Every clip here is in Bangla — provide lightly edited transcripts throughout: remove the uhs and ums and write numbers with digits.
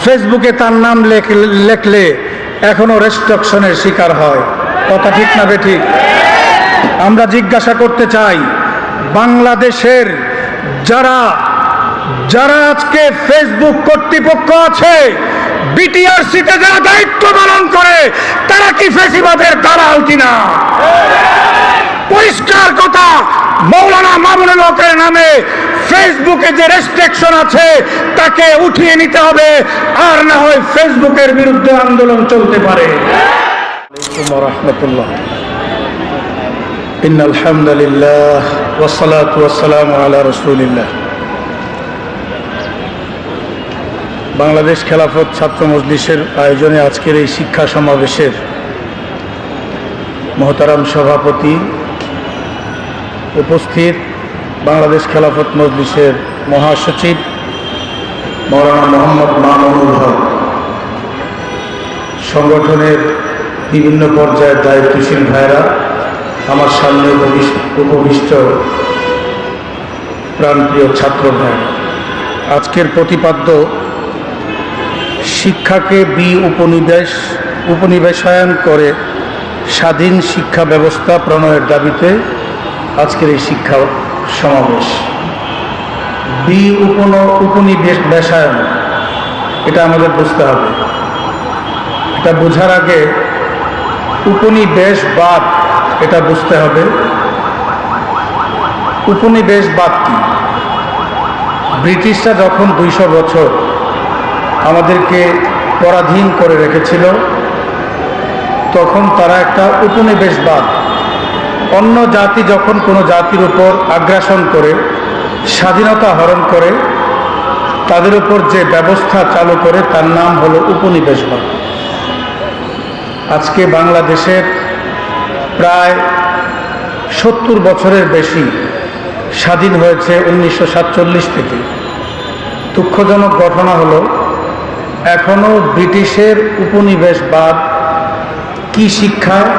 ফেসবুকে তার নাম লেখলে এখনো রেস্ট্রিকশনের শিকার হয়। কথা ঠিক না বেঠিক? আমরা জিজ্ঞাসা করতে চাই, বাংলাদেশের যারা যারা আজকে ফেসবুক কর্তৃপক্ষ আছে, বিটিআরসিতে যারা দায়িত্ব পালন করে, তারা কি ফেসিবাদের দালাল কিনা? পরিষ্কার কথা, মৌলানা মামুনুল হকের নামে ফেসবুকে যে রেস্ট্রিকশন আছে তাকে উঠিয়ে নিতে হবে, আর না হয় ফেসবুকের বিরুদ্ধে আন্দোলন চলতে পারে। আলাইকুম ওয়া রাহমাতুল্লাহ। ইন্নাল হামদুলিল্লাহ ওয়াস সালাতু ওয়াস সালামু আলা রাসূলিল্লাহ। বাংলাদেশ খেলাফত ছাত্র মজলিসের আয়োজনে আজকের এই শিক্ষা সমাবেশের মহতারাম সভাপতি, উপস্থিত বাংলাদেশ খেলাফত মজলিসের মহাসচিব মৌলানা মোহাম্মদ মামুনুল হক, সংগঠনের বিভিন্ন পর্যায়ের দায়িত্বশীল ভাইরা, আমার সামনে উপবিষ্ট প্রাণপ্রিয় ছাত্র ভাইরা, আজকের প্রতিপাদ্য শিক্ষাকে উপনিবেশায়ন করে স্বাধীন শিক্ষা ব্যবস্থা প্রণয়ের দাবিতে আজকের এই শিক্ষা সমাবেশ। উপনিবেশায়ন, এটা আমাদের বুঝতে হবে। এটা বোঝার আগে উপনিবেশবাদ এটা বুঝতে হবে। উপনিবেশবাদ কি? ব্রিটিশরা যখন 200 বছর আমাদেরকে পরাধীন করে রেখেছিল, তখন তারা একটা উপনিবেশবাদ, অন্য জাতি যখন কোনো জাতির উপর আগ্রাসন করে, স্বাধীনতা হরণ করে, তাদের উপর যে ব্যবস্থা চালু করে তার নাম হলো উপনিবেশবাদ। আজকে বাংলাদেশের প্রায় 70 বছরের বেশি স্বাধীন হয়েছে 1947 থেকে। দুঃখজনক ঘটনা হলো, এখনো ব্রিটিশের উপনিবেশবাদ কি শিক্ষায়,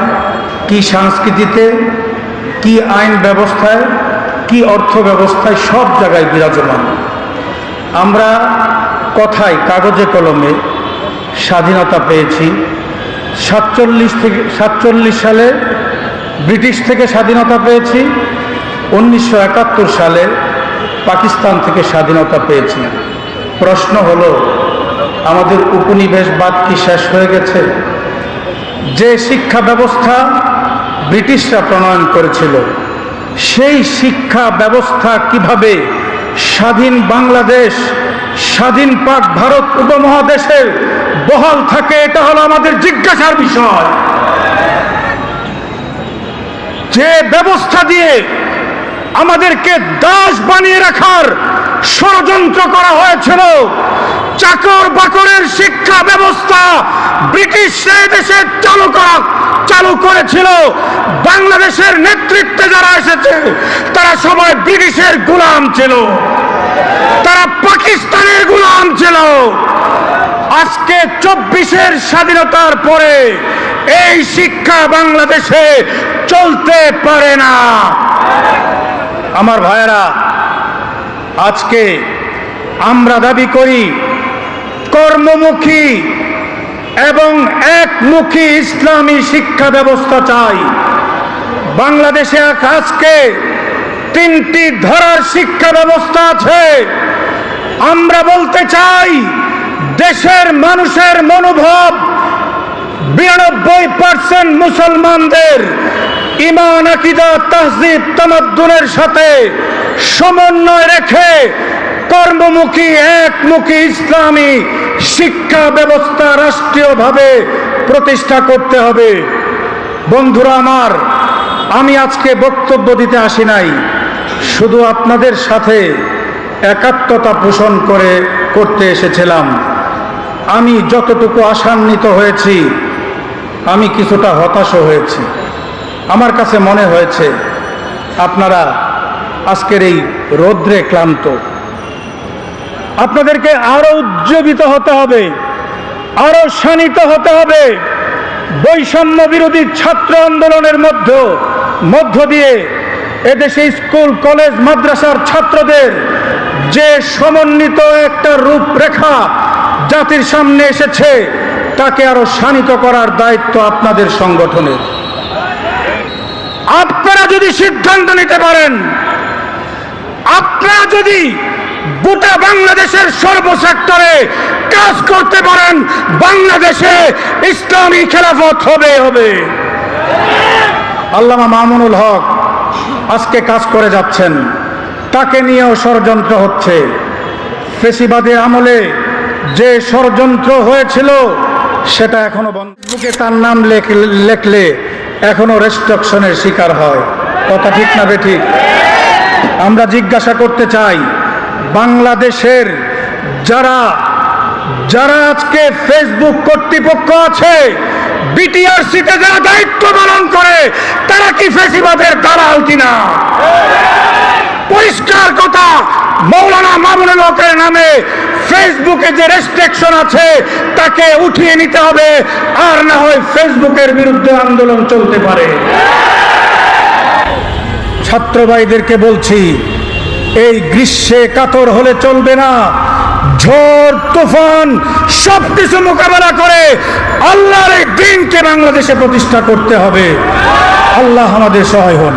কি সংস্কৃতিতে, কি আইন ব্যবস্থায়, কি অর্থ ব্যবস্থায়, সব জায়গায় বিরাজমান। আমরা কথায় কাগজে কলমে স্বাধীনতা পেয়েছি। 47 সালে ব্রিটিশ থেকে স্বাধীনতা পেয়েছি, 1971 সালে পাকিস্তান থেকে স্বাধীনতা পেয়েছি। প্রশ্ন হলো, আমাদের উপনিবেশবাদ কি শেষ হয়ে গেছে? যে শিক্ষা ব্যবস্থা ব্রিটিশরা প্রণয়ন করেছিল, সেই শিক্ষা ব্যবস্থা কিভাবে স্বাধীন বাংলাদেশ, স্বাধীন পাক ভারত উপমহাদেশে বহাল থাকে, এটা হলো আমাদের জিজ্ঞাসার বিষয়। যে ব্যবস্থা দিয়ে আমাদেরকে দাস বানিয়ে রাখার ষড়যন্ত্র করা হয়েছিল, চাকর বাকরের শিক্ষা ব্যবস্থা ব্রিটিশরা দেশে চালু করেছিল। বাংলাদেশের নেতৃত্বে যারা এসেছে তারা সবাই ব্রিটিশের গোলাম ছিল, তারা পাকিস্তানের গোলাম ছিল। আজকে 24-এর স্বাধীনতার পরে এই শিক্ষা বাংলাদেশে চলতে পারে না। আমার ভাইয়েরা, আজকে আমরা দাবি করি কর্মমুখী এবং একমুখী ইসলামী শিক্ষা ব্যবস্থা চাই। বাংলাদেশে আজকে 3টি ধারার শিক্ষা ব্যবস্থা আছে। আমরা বলতে চাই, দেশের মানুষের মনোভাব 92% মুসলমানদের ঈমান, আকীদা, তাহজিব, তামাদ্দুনের সাথে সমন্বয় রেখে কর্মমুখী একমুখী ইসলামী শিক্ষা ব্যবস্থা রাষ্ট্রীয়ভাবে প্রতিষ্ঠা করতে হবে। বন্ধুরা আমার, আমি আজকে বক্তব্য দিতে আসি নাই, শুধু আপনাদের সাথে একাত্মতা পোষণ করতে এসেছিলাম। আমি যতটুকু আশান্বিত হয়েছি, আমি কিছুটা হতাশও হয়েছি। আমার কাছে মনে হয়েছে আপনারা আজকের এই রৌদ্রে ক্লান্ত, আপনাদেরকে আরো উজ্জীবিত হতে হবে, আরো শানিত হতে হবে। বৈষম্য বিরোধী ছাত্র আন্দোলনের মধ্য দিয়ে এদেশে স্কুল, কলেজ, মাদ্রাসার ছাত্রদের যে সমন্বিত একটা রূপরেখা জাতির সামনে এসেছে তাকে আরো শানিত করার দায়িত্ব আপনাদের সংগঠনের। আপনারা যদি সিদ্ধান্ত নিতে পারেন, আপনারা যদি গোটা বাংলাদেশের সর্বসেক্টরে কাজ করতে পারেন, বাংলাদেশে ইসলামী খেলাফত হবে। আল্লামা মামুনুল হক আজকে কাজ করে যাচ্ছেন, তাকে নিয়েও ষড়যন্ত্র হচ্ছে। ফেসিবাদের আমলে যে ষড়যন্ত্র হয়েছিল সেটা এখনো বন্ধ। ফেসবুকে তার নাম লেখলে এখনো রেস্ট্রিকশনের শিকার হয়। কথা ঠিক না বেঠিক? আমরা জিজ্ঞাসা করতে চাই, বাংলাদেশের যারা আজকে ফেসবুক কর্তৃপক্ষ আছে, বিটিআরসিতে যারা দায়িত্ব পালন করে, তারা কি ফেসিবাদের দালাল কিনা? পরিষ্কার কথা, মৌলানা মামুনুল হকের নামে ফেসবুকে যে রেস্ট্রিকশন আছে তাকে উঠিয়ে নিতে হবে, আর না হয় ফেসবুকের বিরুদ্ধে আন্দোলন চলতে পারে। ছাত্র ভাইদেরকে বলছি, এই গ্রীষ্মে কাতর হলে চলবে না। ঝড় তুফান সবকিছু মোকাবেলা করে আল্লাহর এই দ্বীনকে বাংলাদেশে প্রতিষ্ঠা করতে হবে। আল্লাহ আমাদের সহায় হন।